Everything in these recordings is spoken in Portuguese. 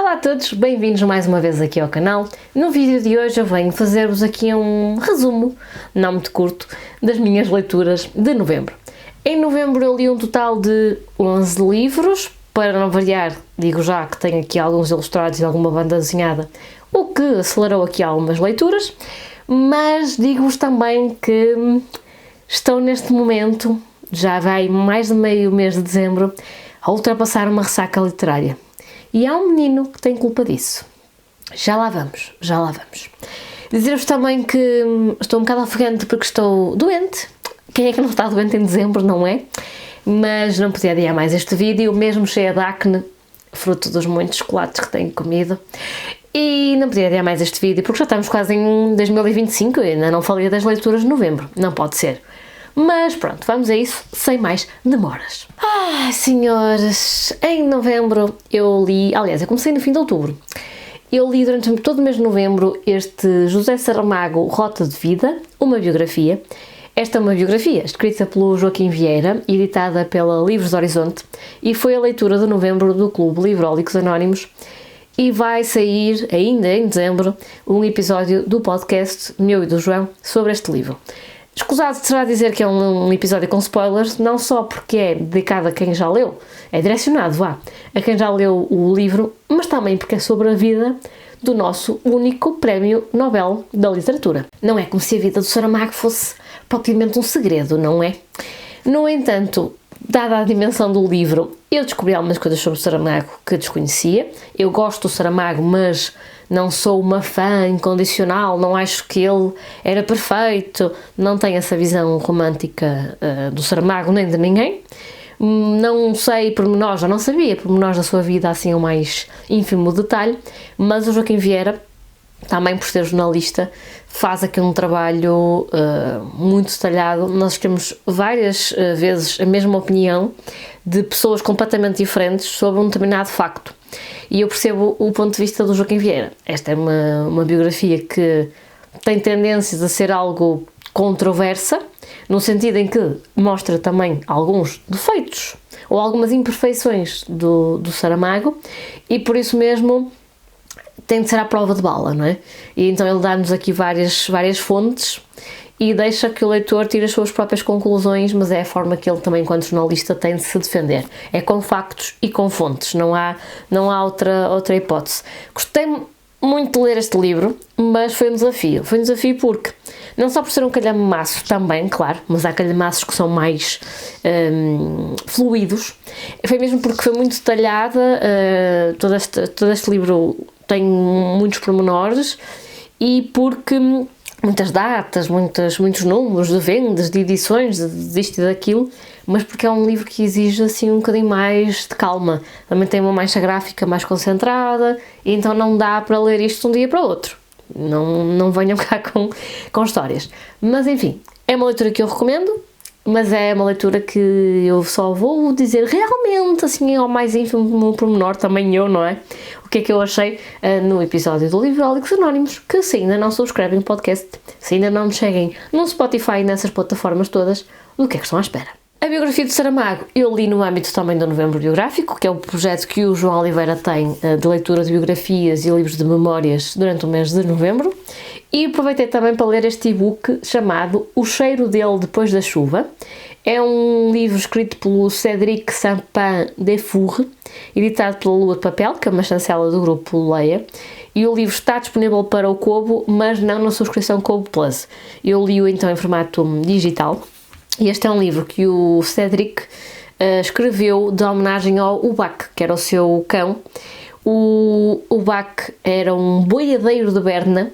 Olá a todos, bem-vindos mais uma vez aqui ao canal. No vídeo de hoje eu venho fazer-vos aqui um resumo, não muito curto, das minhas leituras de novembro. Em novembro eu li um total de 11 livros, para não variar, digo já que tenho aqui alguns ilustrados e alguma banda desenhada, o que acelerou aqui algumas leituras, mas digo-vos também que estou neste momento, já vai mais de meio mês de dezembro, a ultrapassar uma ressaca literária. E há um menino que tem culpa disso. Já lá vamos. Dizer-vos também que estou um bocado ofegante porque estou doente. Quem é que não está doente em dezembro, não é? Mas não podia adiar mais este vídeo, mesmo cheia de acne, fruto dos muitos chocolates que tenho comido. E não podia adiar mais este vídeo porque já estamos quase em 2025 e ainda não falei das leituras de novembro. Não pode ser. Mas pronto, vamos a isso, sem mais demoras. Senhores, em novembro eu li, aliás, eu comecei no fim de outubro. Eu li durante todo o mês de novembro este José Saramago, Rota de Vida, uma biografia. Esta é uma biografia escrita pelo Joaquim Vieira, editada pela Livros Horizonte, e foi a leitura de novembro do Clube Livrólicos Anónimos. E vai sair, ainda em dezembro, um episódio do podcast meu e do João sobre este livro. Escusado será dizer que é um episódio com spoilers, não só porque é dedicado a quem já leu, é direcionado, a quem já leu o livro, mas também porque é sobre a vida do nosso único prémio Nobel da Literatura. Não é como se a vida do Saramago fosse propriamente um segredo, não é? No entanto, dada a dimensão do livro, eu descobri algumas coisas sobre o Saramago que desconhecia. Eu gosto do Saramago, mas não sou uma fã incondicional, não acho que ele era perfeito, não tenho essa visão romântica do Saramago nem de ninguém. Não sei pormenores, já não sabia pormenores da sua vida assim o mais ínfimo detalhe, mas o Joaquim Vieira, também por ser jornalista, faz aqui um trabalho muito detalhado. Nós temos várias vezes a mesma opinião de pessoas completamente diferentes sobre um determinado facto. E eu percebo o ponto de vista do Joaquim Vieira. Esta é uma biografia que tem tendências a ser algo controversa, no sentido em que mostra também alguns defeitos ou algumas imperfeições do Saramago, e por isso mesmo tem de ser à prova de bala, não é? E então ele dá-nos aqui várias fontes e deixa que o leitor tire as suas próprias conclusões, mas é a forma que ele também, enquanto jornalista, tem de se defender. É com factos e com fontes, não há outra hipótese. Gostei muito de ler este livro, mas foi um desafio. Foi um desafio porque, não só por ser um calhamaço também, claro, mas há calhamaços que são mais fluidos, foi mesmo porque foi muito detalhada, todo este livro tem muitos pormenores, e porque muitas datas, muitos números de vendas, de edições, disto e daquilo, mas porque é um livro que exige assim um bocadinho mais de calma. Também tem uma mancha gráfica mais concentrada, e então não dá para ler isto de um dia para o outro. Não venham cá com histórias. Mas enfim, é uma leitura que eu recomendo, mas é uma leitura que eu só vou dizer realmente, assim, ao mais ínfimo pormenor, também eu, não é? O que é que eu achei no episódio do Livrólicos Anónimos, que se ainda não subscrevem o podcast, se ainda não me seguem no Spotify e nessas plataformas todas, do que é que estão à espera. A biografia de Saramago eu li no âmbito também do Novembro Biográfico, que é o projeto que o João Oliveira tem de leitura de biografias e livros de memórias durante o mês de novembro, e aproveitei também para ler este e-book chamado O Cheiro dele Depois da Chuva. É um livro escrito pelo Cédric Sampin-Defour, editado pela Lua de Papel, que é uma chancela do grupo Leia, e o livro está disponível para o Kobo, mas não na subscrição Kobo Plus. Eu li-o então em formato digital, e este é um livro que o Cédric escreveu de homenagem ao Ubac, que era o seu cão. O Ubac era um boiadeiro de Berna.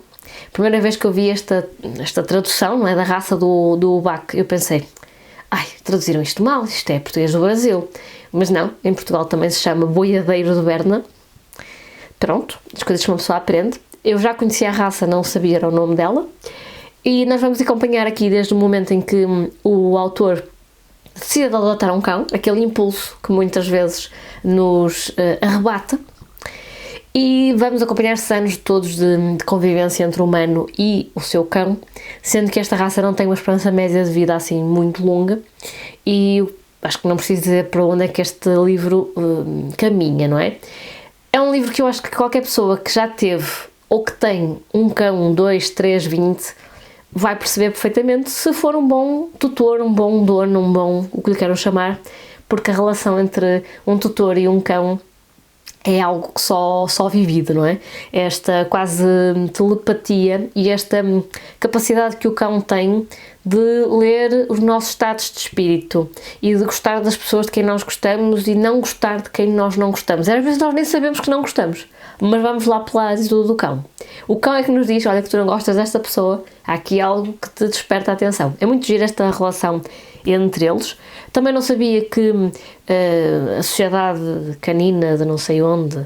Primeira vez que eu vi esta tradução, não é, da raça do Ubac, eu pensei, traduziram isto mal, isto é português do Brasil. Mas não, em Portugal também se chama boiadeiro de Berna. Pronto, as coisas que uma pessoa aprende. Eu já conhecia a raça, não sabia era o nome dela. E nós vamos acompanhar aqui desde o momento em que o autor decide adotar um cão, aquele impulso que muitas vezes nos arrebata, e vamos acompanhar esses anos todos de convivência entre o humano e o seu cão, sendo que esta raça não tem uma esperança média de vida assim muito longa, e acho que não preciso dizer para onde é que este livro caminha, não é? É um livro que eu acho que qualquer pessoa que já teve ou que tem um cão, 2, 3, 20, vai perceber perfeitamente se for um bom tutor, um bom dono, um bom, o que lhe queiram chamar, porque a relação entre um tutor e um cão é algo que só vivido, não é? Esta quase telepatia e esta capacidade que o cão tem de ler os nossos estados de espírito e de gostar das pessoas de quem nós gostamos e não gostar de quem nós não gostamos. Às vezes nós nem sabemos que não gostamos, mas vamos lá pela atitude do cão. O cão é que nos diz, olha que tu não gostas desta pessoa, há aqui algo que te desperta a atenção. É muito gira esta relação entre eles. Também não sabia que a Sociedade Canina de não sei onde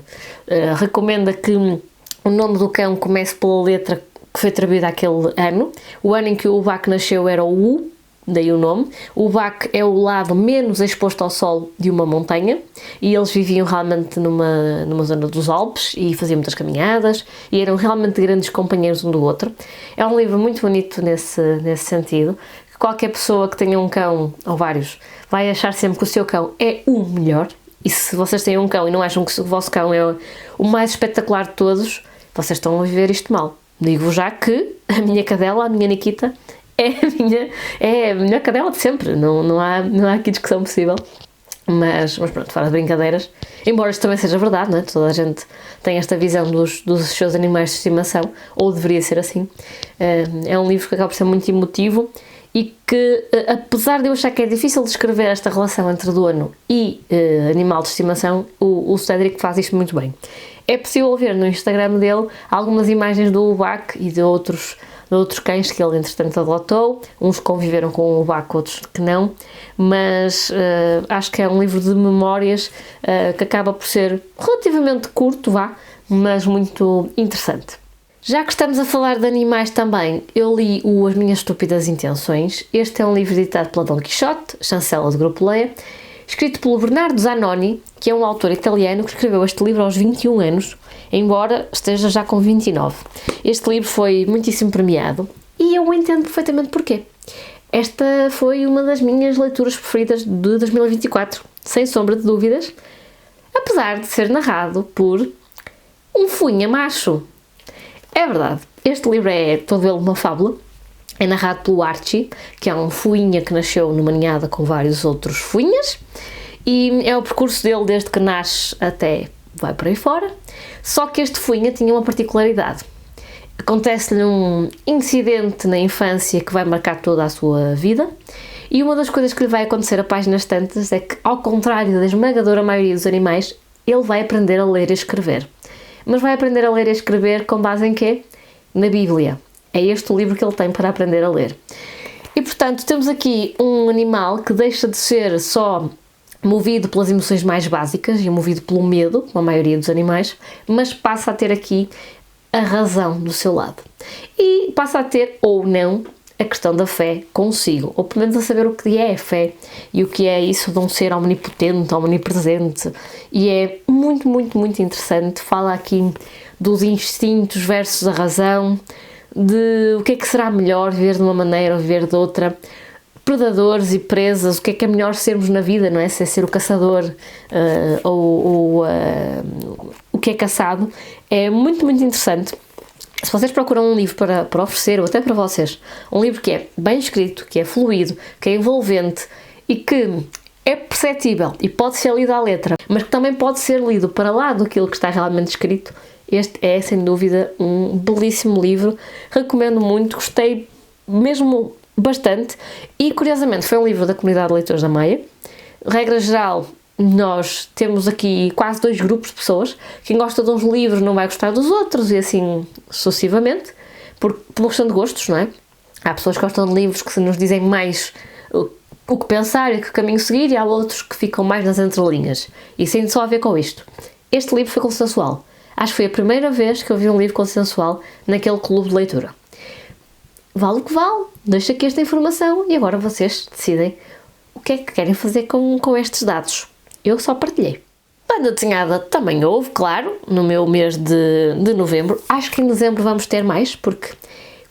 recomenda que o nome do cão comece pela letra que foi atribuída àquele ano. O ano em que o Ubaque nasceu era o U, daí o nome. O Ubaque é o lado menos exposto ao sol de uma montanha e eles viviam realmente numa zona dos Alpes e faziam muitas caminhadas e eram realmente grandes companheiros um do outro. É um livro muito bonito nesse sentido. Qualquer pessoa que tenha um cão, ou vários, vai achar sempre que o seu cão é o melhor. E se vocês têm um cão e não acham que o vosso cão é o mais espetacular de todos, vocês estão a viver isto mal. Digo já que a minha cadela, a minha Nikita, é a melhor cadela de sempre. Não há aqui discussão possível. Mas pronto, fora de brincadeiras, embora isto também seja verdade, não é? Toda a gente tem esta visão dos seus animais de estimação, ou deveria ser assim. É um livro que acaba por ser muito emotivo e que, apesar de eu achar que é difícil descrever esta relação entre dono e animal de estimação, o Cédric faz isto muito bem. É possível ver no Instagram dele algumas imagens do Ubaque e de outros cães que ele entretanto adotou, uns conviveram com o Ubaque, outros que não, mas acho que é um livro de memórias que acaba por ser relativamente curto, mas muito interessante. Já que estamos a falar de animais também, eu li o As Minhas Estúpidas Intenções. Este é um livro editado pela Dom Quixote, chancela do Grupo Leia, escrito pelo Bernardo Zanoni, que é um autor italiano que escreveu este livro aos 21 anos, embora esteja já com 29. Este livro foi muitíssimo premiado e eu entendo perfeitamente porquê. Esta foi uma das minhas leituras preferidas de 2024, sem sombra de dúvidas, apesar de ser narrado por um funha macho. É verdade, este livro é todo ele uma fábula, é narrado pelo Archie, que é um fuinha que nasceu numa ninhada com vários outros fuinhas, e é o percurso dele desde que nasce até vai por aí fora, só que este fuinha tinha uma particularidade. Acontece-lhe um incidente na infância que vai marcar toda a sua vida, e uma das coisas que lhe vai acontecer a páginas tantas é que, ao contrário da esmagadora maioria dos animais, ele vai aprender a ler e escrever. Mas vai aprender a ler e escrever com base em quê? Na Bíblia. É este o livro que ele tem para aprender a ler. E, portanto, temos aqui um animal que deixa de ser só movido pelas emoções mais básicas e movido pelo medo, como a maioria dos animais, mas passa a ter aqui a razão do seu lado. E passa a ter, ou não, a questão da fé consigo, ou pelo menos a saber o que é a fé e o que é isso de um ser omnipotente, omnipresente, e é muito, muito, muito interessante. Fala aqui dos instintos versus a razão, de o que é que será melhor, viver de uma maneira ou viver de outra, predadores e presas, o que é melhor sermos na vida, não é? Se é ser o caçador ou o que é caçado. É muito, muito interessante. Se vocês procuram um livro para oferecer, ou até para vocês, um livro que é bem escrito, que é fluido, que é envolvente e que é perceptível e pode ser lido à letra, mas que também pode ser lido para lá daquilo que está realmente escrito, este é, sem dúvida, um belíssimo livro. Recomendo muito, gostei mesmo bastante e, curiosamente, foi um livro da comunidade de leitores da Maia. Regra geral, nós temos aqui quase 2 grupos de pessoas. Quem gosta de uns livros não vai gostar dos outros e assim sucessivamente, por questão de gostos, não é? Há pessoas que gostam de livros que nos dizem mais o que pensar e que caminho seguir, e há outros que ficam mais nas entrelinhas. E sem só a ver com isto. Este livro foi consensual. Acho que foi a primeira vez que eu vi um livro consensual naquele clube de leitura. Vale o que vale, deixo aqui esta informação e agora vocês decidem o que é que querem fazer com estes dados. Eu só partilhei. Banda desenhada também houve, claro, no meu mês de novembro. Acho que em dezembro vamos ter mais, porque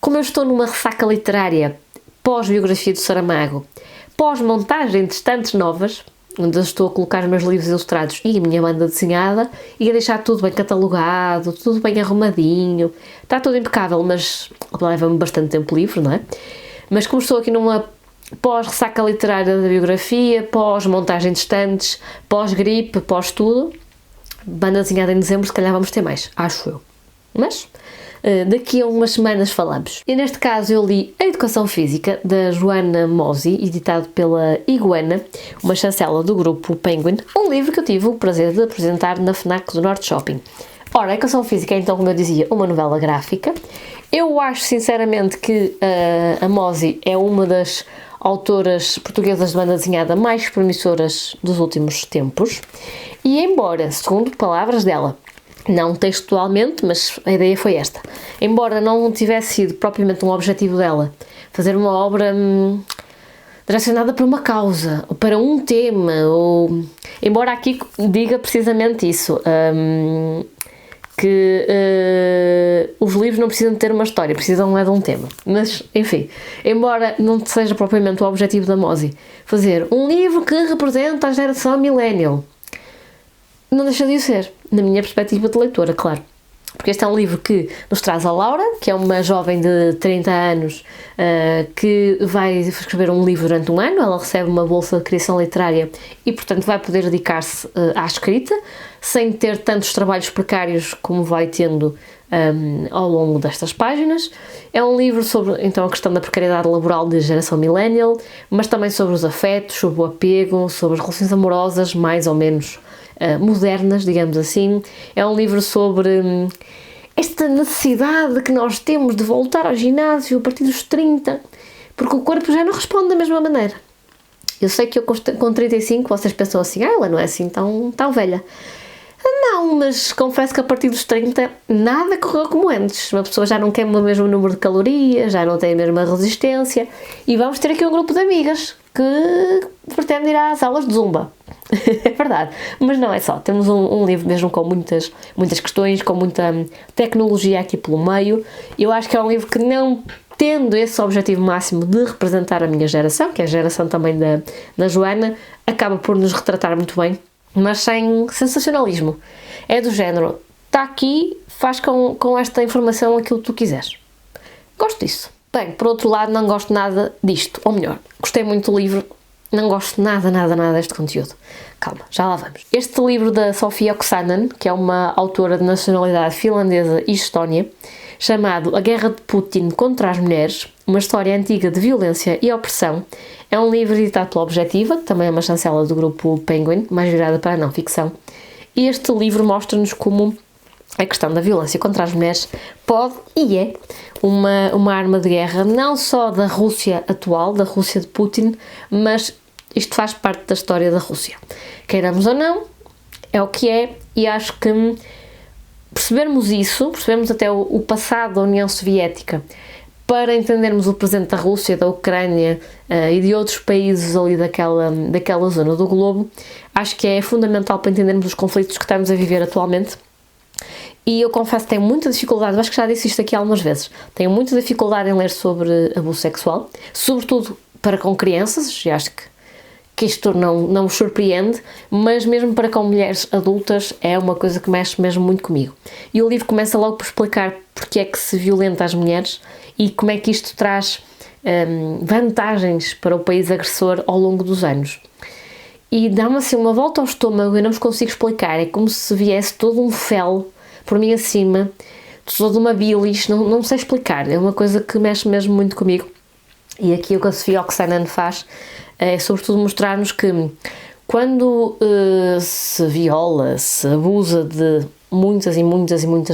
como eu estou numa ressaca literária pós-biografia do Saramago, pós-montagem de estantes novas, onde eu estou a colocar os meus livros ilustrados e a minha banda desenhada e a deixar tudo bem catalogado, tudo bem arrumadinho. Está tudo impecável, mas leva-me bastante tempo livre, não é? Mas como estou aqui numa pós-ressaca literária da biografia, pós-montagem de estantes, pós-gripe, pós-tudo, banda desenhada em dezembro, se calhar vamos ter mais, acho eu. Mas daqui a umas semanas falamos. E neste caso eu li A Educação Física, da Joana Mozzi, editado pela Iguana, uma chancela do grupo Penguin, um livro que eu tive o prazer de apresentar na FNAC do Norte Shopping. Ora, A Educação Física é então, como eu dizia, uma novela gráfica. Eu acho sinceramente que a Mozzi é uma das autoras portuguesas de banda desenhada mais promissoras dos últimos tempos. E embora, segundo palavras dela, não textualmente, mas a ideia foi esta. Embora não tivesse sido propriamente um objetivo dela fazer uma obra direcionada para uma causa, ou para um tema, ou... Embora aqui diga precisamente isso, que os livros não precisam de ter uma história, precisam de um tema. Mas, enfim, embora não seja propriamente o objetivo da Mozzi fazer um livro que representa a geração millennial, não deixa de o ser, na minha perspectiva de leitora, claro. Porque este é um livro que nos traz a Laura, que é uma jovem de 30 anos que vai escrever um livro durante um ano. Ela recebe uma bolsa de criação literária e, portanto, vai poder dedicar-se à escrita, sem ter tantos trabalhos precários como vai tendo ao longo destas páginas. É um livro sobre, então, a questão da precariedade laboral da geração millennial, mas também sobre os afetos, sobre o apego, sobre as relações amorosas, mais ou menos modernas, digamos assim. É um livro sobre esta necessidade que nós temos de voltar ao ginásio a partir dos 30, porque o corpo já não responde da mesma maneira. Eu sei que eu com 35 vocês pensam assim, ela não é assim tão velha. Não, mas confesso que a partir dos 30 nada correu como antes. Uma pessoa já não queima o mesmo número de calorias, já não tem a mesma resistência, e vamos ter aqui um grupo de amigas que pretende ir às aulas de Zumba. É verdade, mas não é só. Temos um livro mesmo com muitas questões, com muita tecnologia aqui pelo meio. Eu acho que é um livro que, não tendo esse objetivo máximo de representar a minha geração, que é a geração também da Joana, acaba por nos retratar muito bem, mas sem sensacionalismo. É do género, está aqui, faz com esta informação aquilo que tu quiseres. Gosto disso. Bem, por outro lado, não gosto nada disto, ou melhor, gostei muito do livro, não gosto nada deste conteúdo. Calma, já lá vamos. Este livro da Sofia Oksanen, que é uma autora de nacionalidade finlandesa e estónia, chamado A Guerra de Putin contra as Mulheres, uma história antiga de violência e opressão, é um livro editado pela Objetiva, que também é uma chancela do grupo Penguin, mais virada para a não-ficção. E este livro mostra-nos como a questão da violência contra as mulheres pode e é uma arma de guerra, não só da Rússia atual, da Rússia de Putin, mas isto faz parte da história da Rússia. Queiramos ou não, é o que é, e acho que percebermos isso, percebermos até o passado da União Soviética, para entendermos o presente da Rússia, da Ucrânia e de outros países ali daquela zona do globo, acho que é fundamental para entendermos os conflitos que estamos a viver atualmente. E eu confesso que tenho muita dificuldade, eu acho que já disse isto aqui algumas vezes, tenho muita dificuldade em ler sobre abuso sexual, sobretudo para com crianças, e acho que isto não me surpreende, mas mesmo para com mulheres adultas é uma coisa que mexe mesmo muito comigo. E o livro começa logo por explicar porque é que se violenta as mulheres e como é que isto traz vantagens para o país agressor ao longo dos anos. E dá-me assim uma volta ao estômago, eu não vos consigo explicar, é como se viesse todo um fel por mim acima, toda uma bilis, não sei explicar, é uma coisa que mexe mesmo muito comigo. E aqui o que a Sofia Oksanen faz é sobretudo mostrar-nos que quando se viola, se abusa de muitas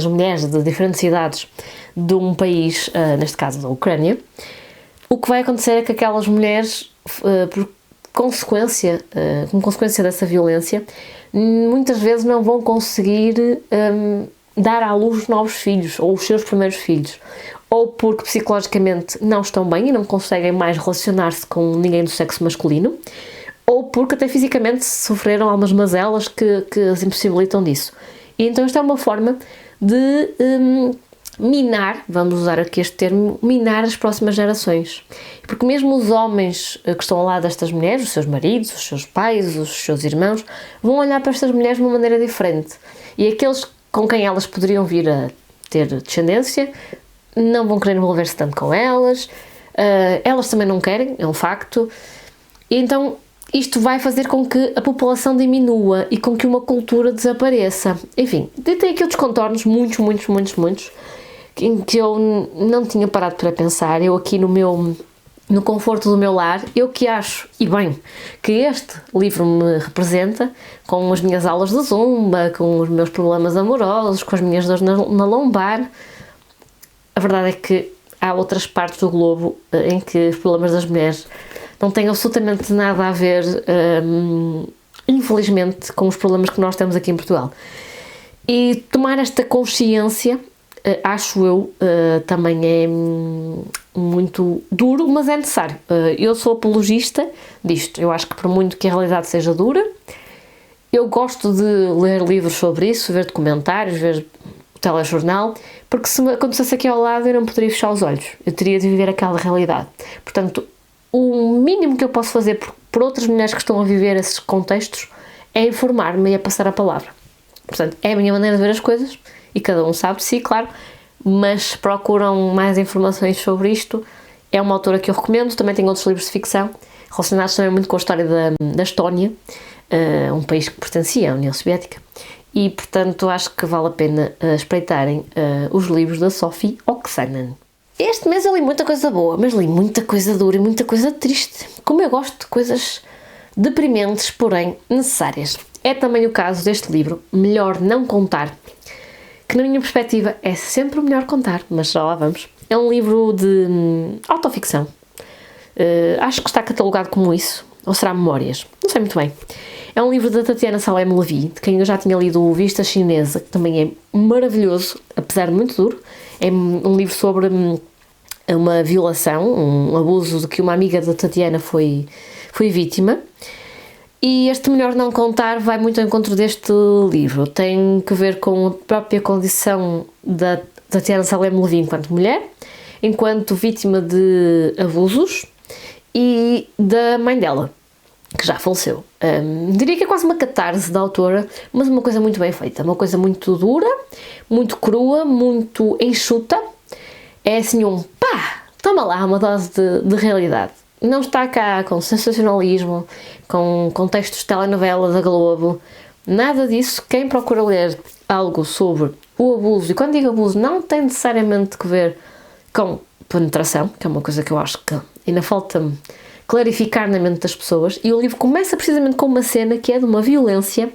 mulheres de diferentes idades de um país, neste caso da Ucrânia, o que vai acontecer é que aquelas mulheres, como consequência dessa violência, muitas vezes não vão conseguir dar à luz novos filhos, ou os seus primeiros filhos, ou porque psicologicamente não estão bem e não conseguem mais relacionar-se com ninguém do sexo masculino, ou porque até fisicamente sofreram algumas mazelas que as impossibilitam disso. E então esta é uma forma de minar, vamos usar aqui este termo, minar as próximas gerações. Porque mesmo os homens que estão ao lado destas mulheres, os seus maridos, os seus pais, os seus irmãos, vão olhar para estas mulheres de uma maneira diferente. E aqueles com quem elas poderiam vir a ter descendência não vão querer envolver-se tanto com elas, elas também não querem, é um facto. E então isto vai fazer com que a população diminua e com que uma cultura desapareça. Enfim, tem aqui outros contornos, muitos, em que eu não tinha parado para pensar. Eu aqui no conforto do meu lar, eu que acho, e bem, que este livro me representa, com as minhas aulas de zumba, com os meus problemas amorosos, com as minhas dores na lombar. A verdade é que há outras partes do globo em que os problemas das mulheres não têm absolutamente nada a ver, infelizmente, com os problemas que nós temos aqui em Portugal. E tomar esta consciência, acho eu, também é muito duro, mas é necessário. Eu sou apologista disto. Eu acho que por muito que a realidade seja dura, eu gosto de ler livros sobre isso, ver documentários, ver o telejornal, porque se me acontecesse aqui ao lado eu não poderia fechar os olhos. Eu teria de viver aquela realidade. Portanto, o mínimo que eu posso fazer por outras mulheres que estão a viver esses contextos é informar-me e é passar a palavra. Portanto, é a minha maneira de ver as coisas e cada um sabe de si, claro, mas se procuram mais informações sobre isto, é uma autora que eu recomendo. Também tem outros livros de ficção relacionados também muito com a história da Estónia, um país que pertencia à União Soviética, e portanto acho que vale a pena espreitarem os livros da Sophie Oksanen. Este mês eu li muita coisa boa, mas li muita coisa dura e muita coisa triste. Como eu gosto de coisas deprimentes, porém necessárias. É também o caso deste livro, Melhor Não Contar, que na minha perspectiva é sempre melhor contar, mas já lá vamos. É um livro de autoficção. Acho que está catalogado como isso, ou será Memórias, não sei muito bem. É um livro da Tatiana Salem Levy, de quem eu já tinha lido o Vista Chinesa, que também é maravilhoso, apesar de muito duro. É um livro sobre uma violação, um abuso de que uma amiga da Tatiana foi vítima. E este Melhor Não Contar vai muito ao encontro deste livro. Tem que ver com a própria condição da Tatiana Salem Levy enquanto mulher, enquanto vítima de abusos, e da mãe dela, que já faleceu. Diria que é quase uma catarse da autora, mas uma coisa muito bem feita, uma coisa muito dura, muito crua, muito enxuta. É assim toma lá uma dose de realidade. Não está cá com sensacionalismo, com contextos de telenovela da Globo, nada disso. Quem procura ler algo sobre o abuso, e quando digo abuso não tem necessariamente que ver com penetração, que é uma coisa que eu acho que ainda falta-me clarificar na mente das pessoas, e o livro começa precisamente com uma cena que é de uma violência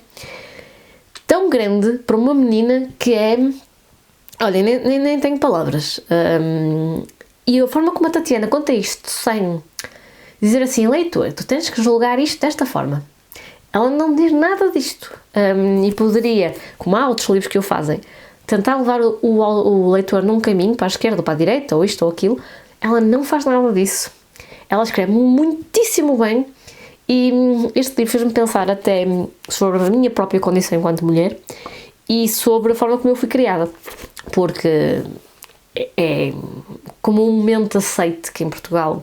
tão grande para uma menina que é... Olha, nem tenho palavras. E a forma como a Tatiana conta isto sem dizer assim, leitor, tu tens que julgar isto desta forma. Ela não diz nada disto. E poderia, como há outros livros que o fazem, tentar levar o leitor num caminho para a esquerda ou para a direita, ou isto ou aquilo. Ela não faz nada disso. Ela escreve muitíssimo bem, e este livro fez-me pensar até sobre a minha própria condição enquanto mulher e sobre a forma como eu fui criada, porque é comumente aceito que em Portugal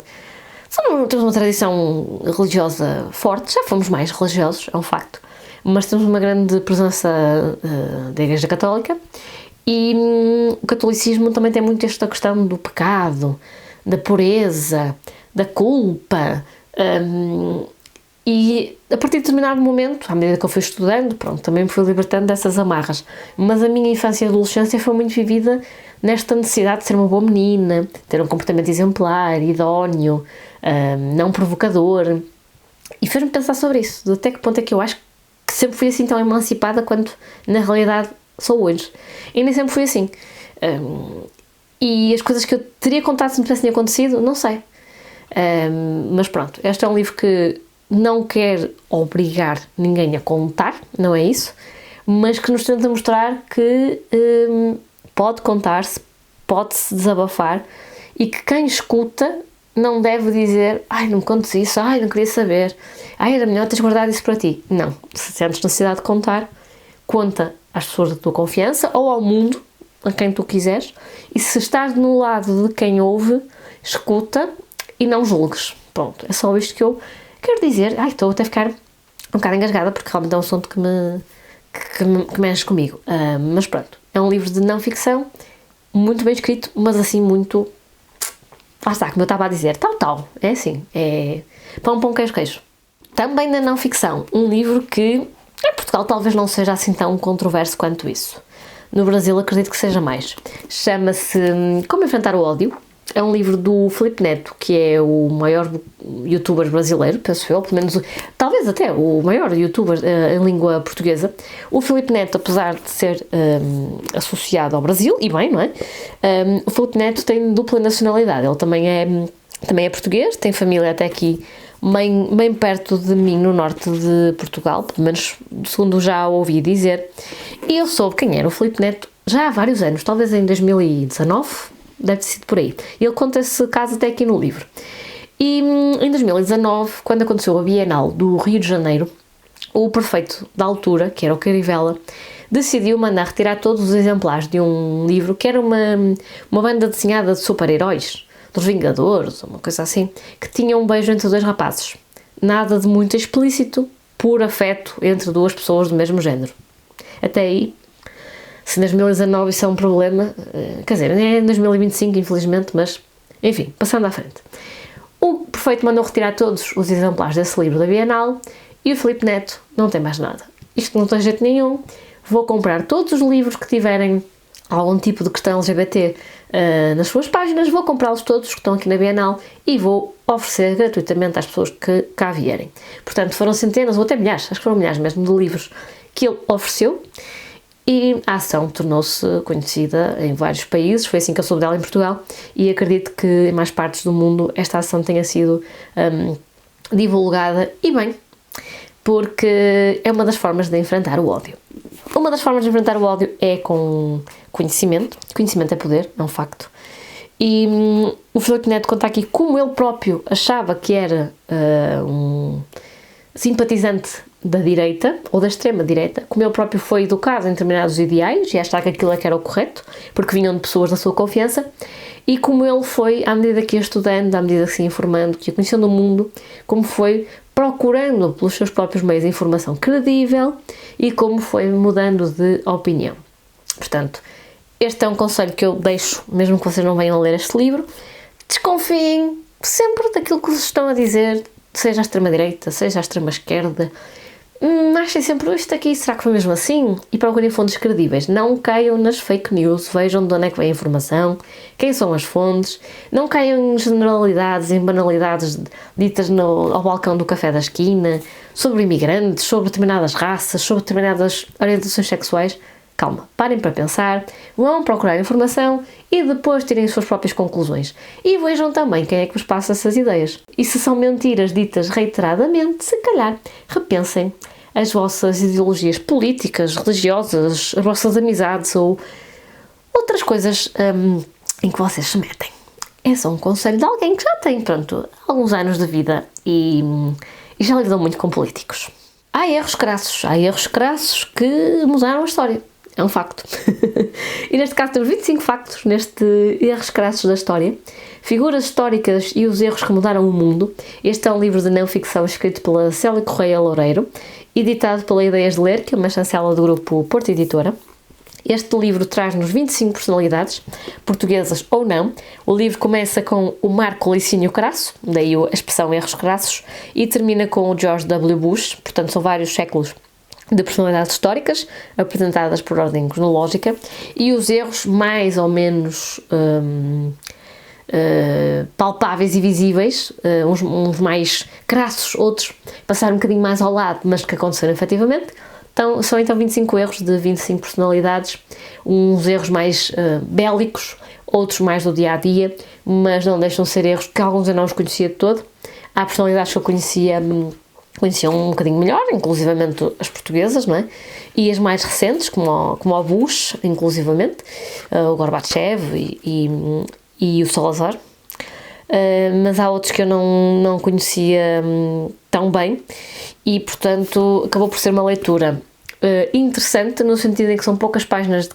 temos uma tradição religiosa forte, já fomos mais religiosos, é um facto, mas temos uma grande presença da Igreja Católica, e o catolicismo também tem muito esta questão do pecado, da pureza, da culpa, e a partir de determinado momento, à medida que eu fui estudando, pronto, também me fui libertando dessas amarras, mas a minha infância e adolescência foi muito vivida nesta necessidade de ser uma boa menina, ter um comportamento exemplar, idóneo, não provocador, e fez-me pensar sobre isso, de até que ponto é que eu acho que sempre fui assim tão emancipada quanto na realidade sou hoje, e nem sempre fui assim. E as coisas que eu teria contado se me tivessem acontecido, não sei. Mas pronto, este é um livro que não quer obrigar ninguém a contar, não é isso, mas que nos tenta mostrar que pode contar-se, pode-se desabafar, e que quem escuta não deve dizer, ai, não me contes isso, ai, não queria saber, ai, era melhor teres guardado isso para ti. Não, se sentes necessidade de contar, conta às pessoas da tua confiança ou ao mundo a quem tu quiseres, e se estás no lado de quem ouve, escuta e não julgues. Pronto, é só isto que eu quero dizer. Ai, estou até a ficar um bocado engasgada, porque realmente é um assunto que mexe comigo. Mas pronto, é um livro de não-ficção, muito bem escrito, mas assim muito... Lá está, como eu estava a dizer, tal, é assim, é pão, queijo, queijo. Também da não-ficção, um livro que em Portugal talvez não seja assim tão controverso quanto isso. No Brasil acredito que seja mais. Chama-se Como Enfrentar o Ódio. É um livro do Filipe Neto, que é o maior youtuber brasileiro, penso eu, pelo menos, talvez até o maior youtuber em língua portuguesa. O Filipe Neto, apesar de ser associado ao Brasil, e bem, não é? O Filipe Neto tem dupla nacionalidade. Ele também é português, tem família até aqui bem perto de mim, no norte de Portugal, pelo menos segundo já ouvi dizer. E eu soube quem era o Filipe Neto já há vários anos, talvez em 2019, deve ter sido por aí. Ele conta esse caso até aqui no livro. E em 2019, quando aconteceu a Bienal do Rio de Janeiro, o prefeito da altura, que era o Carivela, decidiu mandar retirar todos os exemplares de um livro que era uma banda desenhada de super-heróis, dos Vingadores, uma coisa assim, que tinha um beijo entre dois rapazes. Nada de muito explícito, puro afeto entre duas pessoas do mesmo género. Até aí, se em 2019 isso é um problema, quer dizer, é em 2025, infelizmente, mas, enfim, passando à frente. O prefeito mandou retirar todos os exemplares desse livro da Bienal e o Filipe Neto não tem mais nada. Isto não tem jeito nenhum, vou comprar todos os livros que tiverem algum tipo de questão LGBT nas suas páginas, vou comprá-los todos que estão aqui na Bienal e vou oferecer gratuitamente às pessoas que cá vierem. Portanto, foram centenas ou até milhares, acho que foram milhares mesmo, de livros que ele ofereceu e a ação tornou-se conhecida em vários países. Foi assim que eu soube dela em Portugal e acredito que em mais partes do mundo esta ação tenha sido divulgada e bem, porque é uma das formas de enfrentar o ódio. Uma das formas de enfrentar o ódio é com conhecimento. Conhecimento é poder, é um facto. E o Filipe Neto conta aqui como ele próprio achava que era um simpatizante da direita, ou da extrema-direita, como ele próprio foi educado em determinados ideais e achava que aquilo é que era o correto, porque vinham de pessoas da sua confiança, e como ele foi, à medida que ia estudando, à medida que se ia informando, que ia conhecendo o mundo, como foi procurando pelos seus próprios meios de informação credível e como foi mudando de opinião. Portanto, este é um conselho que eu deixo, mesmo que vocês não venham a ler este livro, desconfiem sempre daquilo que vos estão a dizer, seja a extrema-direita, seja a extrema-esquerda. Achem sempre isto aqui, será que foi mesmo assim? E procurem fontes credíveis. Não caiam nas fake news, vejam de onde é que vem a informação, quem são as fontes, não caiam em generalidades, em banalidades ditas ao balcão do café da esquina, sobre imigrantes, sobre determinadas raças, sobre determinadas orientações sexuais. Calma, parem para pensar, vão procurar informação e depois tirem as suas próprias conclusões. E vejam também quem é que vos passa essas ideias. E se são mentiras ditas reiteradamente, se calhar repensem as vossas ideologias políticas, religiosas, as vossas amizades ou outras coisas em que vocês se metem. É só um conselho de alguém que já tem, pronto, alguns anos de vida e já lidou muito com políticos. Há erros crassos que mudaram a história. É um facto. E neste caso temos 25 factos neste Erros Crassos da História. Figuras históricas e os erros que mudaram o mundo. Este é um livro de não-ficção escrito pela Célia Correia Loureiro, editado pela Ideias de Ler, que é uma chancela do grupo Porto Editora. Este livro traz-nos 25 personalidades, portuguesas ou não. O livro começa com o Marco Licínio Crasso, daí a expressão Erros Crassos, e termina com o George W. Bush, portanto são vários séculos de personalidades históricas, apresentadas por ordem cronológica, e os erros mais ou menos palpáveis e visíveis, uns mais crassos, outros passaram um bocadinho mais ao lado, mas que aconteceram efetivamente. Então, são então 25 erros de 25 personalidades, uns erros mais bélicos, outros mais do dia-a-dia, mas não deixam de ser erros que alguns eu não os conhecia de todo. Há personalidades que eu conheciam um bocadinho melhor, inclusivamente as portuguesas, não é? E as mais recentes, como o Bush, inclusivamente, o Gorbachev e o Salazar. Mas há outros que eu não conhecia tão bem e, portanto, acabou por ser uma leitura interessante no sentido em que são poucas páginas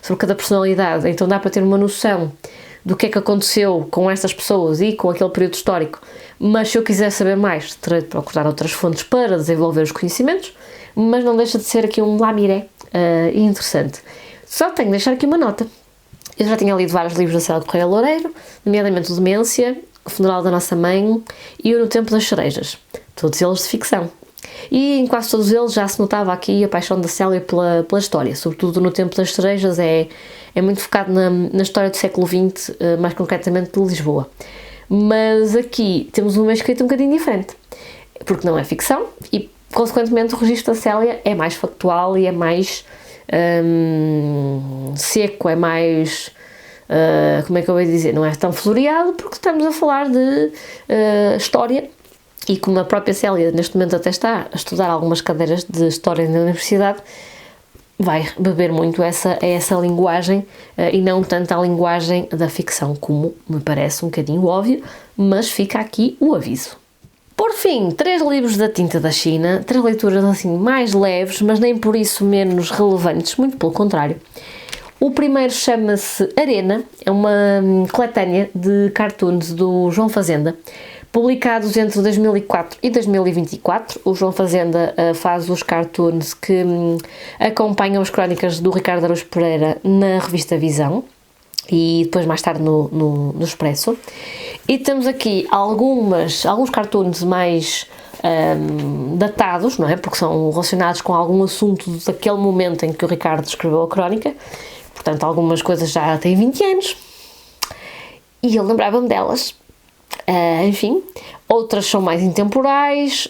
sobre cada personalidade, então dá para ter uma noção do que é que aconteceu com estas pessoas e com aquele período histórico, mas se eu quiser saber mais, terei de procurar outras fontes para desenvolver os conhecimentos, mas não deixa de ser aqui um lamiré interessante. Só tenho de deixar aqui uma nota. Eu já tinha lido vários livros da Célia Correia Loureiro, nomeadamente o Demência, O Funeral da Nossa Mãe e O No Tempo das Cerejas, todos eles de ficção. E em quase todos eles já se notava aqui a paixão da Célia pela história, sobretudo No Tempo das Cerejas é muito focado na história do século XX, mais concretamente de Lisboa. Mas aqui temos uma escrita um bocadinho diferente, porque não é ficção e, consequentemente, o registro da Célia é mais factual e é mais seco, é mais... como é que eu vou dizer? Não é tão floreado, porque estamos a falar de história. E como a própria Célia neste momento até está a estudar algumas cadeiras de História na Universidade, vai beber muito essa linguagem e não tanto a linguagem da ficção, como me parece um bocadinho óbvio, mas fica aqui o aviso. Por fim, 3 livros da tinta da China, 3 leituras assim mais leves, mas nem por isso menos relevantes, muito pelo contrário. O primeiro chama-se Arena, é uma coletânea de cartoons do João Fazenda, publicados entre 2004 e 2024. O João Fazenda faz os cartoons que acompanham as crónicas do Ricardo Araújo Pereira na revista Visão e depois mais tarde no Expresso. E temos aqui alguns cartoons mais datados, não é? Porque são relacionados com algum assunto daquele momento em que o Ricardo escreveu a crónica. Portanto, algumas coisas já têm 20 anos e eu lembrava-me delas. Enfim, outras são mais intemporais,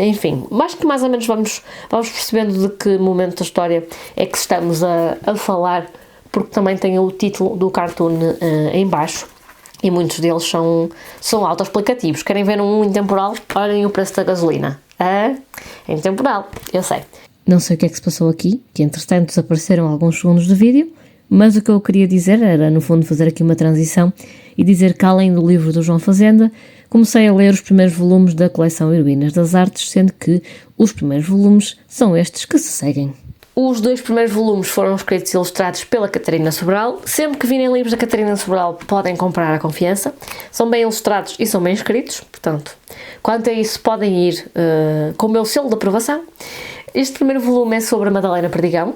enfim, mas que mais ou menos vamos percebendo de que momento da história é que estamos a falar, porque também tem o título do cartoon em baixo e muitos deles são autoexplicativos. Querem ver um intemporal? Olhem o preço da gasolina. É intemporal, eu sei. Não sei o que é que se passou aqui, que entretanto desapareceram alguns segundos do vídeo, mas o que eu queria dizer era, no fundo, fazer aqui uma transição e dizer que, além do livro do João Fazenda, comecei a ler os primeiros volumes da coleção Heroínas das Artes, sendo que os primeiros volumes são estes que se seguem. Os 2 primeiros volumes foram escritos e ilustrados pela Catarina Sobral. Sempre que virem livros da Catarina Sobral, podem comprar à confiança. São bem ilustrados e são bem escritos, portanto, quanto a isso, podem ir com o meu selo de aprovação. Este primeiro volume é sobre a Madalena Perdigão.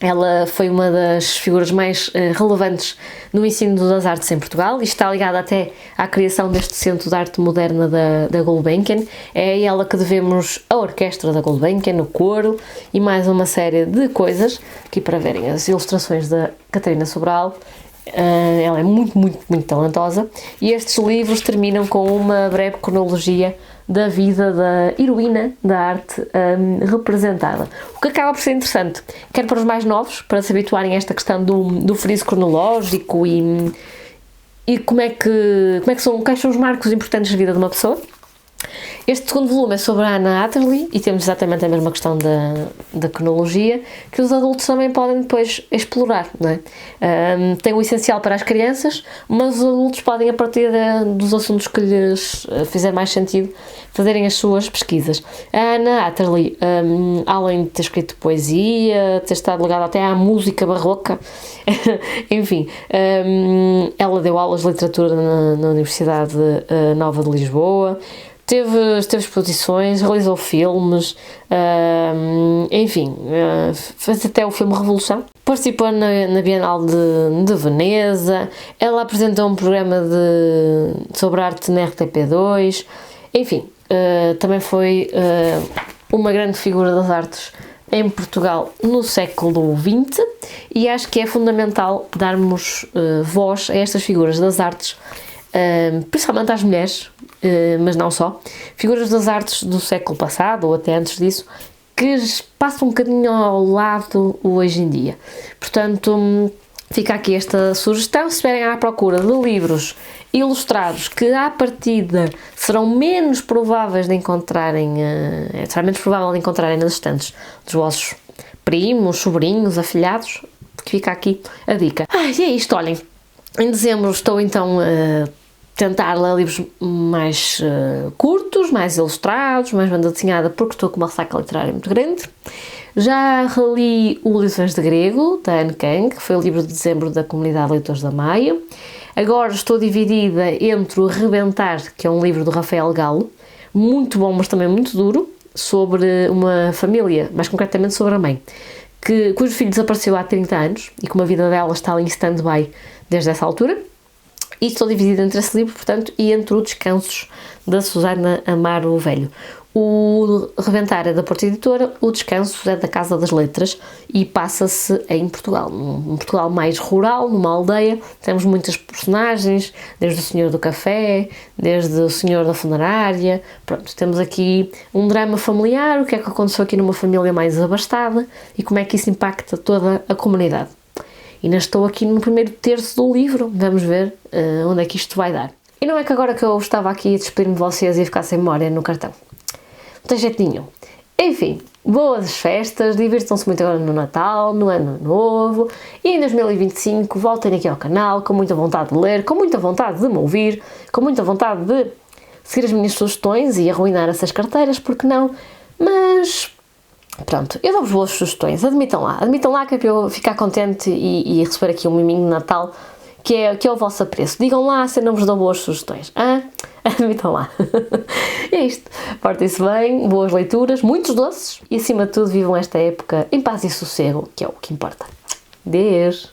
Ela foi uma das figuras mais relevantes no ensino das artes em Portugal e está ligada até à criação deste Centro de Arte Moderna da Gulbenkian. É a ela que devemos a orquestra da Gulbenkian, o coro e mais uma série de coisas, aqui para verem as ilustrações da Catarina Sobral. Ela é muito, muito, muito talentosa e estes livros terminam com uma breve cronologia da vida da heroína da arte representada, o que acaba por ser interessante, quer para os mais novos, para se habituarem a esta questão do friso cronológico e quais são os marcos importantes da vida de uma pessoa. Este segundo volume é sobre a Anna Atterley e temos exatamente a mesma questão da cronologia que os adultos também podem depois explorar, não é? Tem o essencial para as crianças, mas os adultos podem, a partir dos assuntos que lhes fizer mais sentido, fazerem as suas pesquisas. A Anna Atterley, além de ter escrito poesia, ter estado ligada até à música barroca, enfim, ela deu aulas de literatura na Universidade Nova de Lisboa, teve exposições, realizou filmes, enfim, fez até o filme Revolução. Participou na Bienal de Veneza, ela apresentou um programa sobre arte na RTP2, enfim, também foi uma grande figura das artes em Portugal no século XX e acho que é fundamental darmos voz a estas figuras das artes, principalmente às mulheres, mas não só, figuras das artes do século passado ou até antes disso, que passam um bocadinho ao lado hoje em dia. Portanto, fica aqui esta sugestão. Se estiverem à procura de livros ilustrados que à partida serão menos prováveis de encontrarem, será menos provável de encontrarem nas estantes dos vossos primos, sobrinhos, afilhados, porque fica aqui a dica. E é isto, olhem, em dezembro estou então tentar ler livros mais curtos, mais ilustrados, mais banda desenhada, porque estou com uma ressaca literária muito grande. Já reli o Lições de Grego, da Anne Kang, que foi o livro de dezembro da Comunidade de Leitores da Maia. Agora estou dividida entre o Rebentar, que é um livro do Rafael Galo, muito bom, mas também muito duro, sobre uma família, mais concretamente sobre a mãe, cujo filho desapareceu há 30 anos e como a vida dela está em stand-by desde essa altura. E estou dividida entre esse livro, portanto, e entre o Descansos, da Susana Amaro Velho. O Rebentar é da Porta Editora, o Descansos é da Casa das Letras e passa-se em Portugal, num Portugal mais rural, numa aldeia. Temos muitas personagens, desde o Senhor do Café, desde o Senhor da Funerária. Pronto, temos aqui um drama familiar, o que é que aconteceu aqui numa família mais abastada e como é que isso impacta toda a comunidade. E ainda estou aqui no primeiro terço do livro, vamos ver onde é que isto vai dar. E não é que agora que eu estava aqui a despedir-me de vocês e ficar sem memória no cartão. Não tem jeito nenhum. Enfim, boas festas, divirtam-se muito agora no Natal, no Ano Novo e em 2025 voltem aqui ao canal com muita vontade de ler, com muita vontade de me ouvir, com muita vontade de seguir as minhas sugestões e arruinar essas carteiras, porque não? Mas pronto, eu dou-vos boas sugestões, admitam lá que é para eu ficar contente e receber aqui um miminho de Natal que é o vosso apreço. Digam lá se eu não vos dou boas sugestões. Admitam lá. É isto. Portem-se bem, boas leituras, muitos doces e acima de tudo vivam esta época em paz e sossego, que é o que importa. Beijo!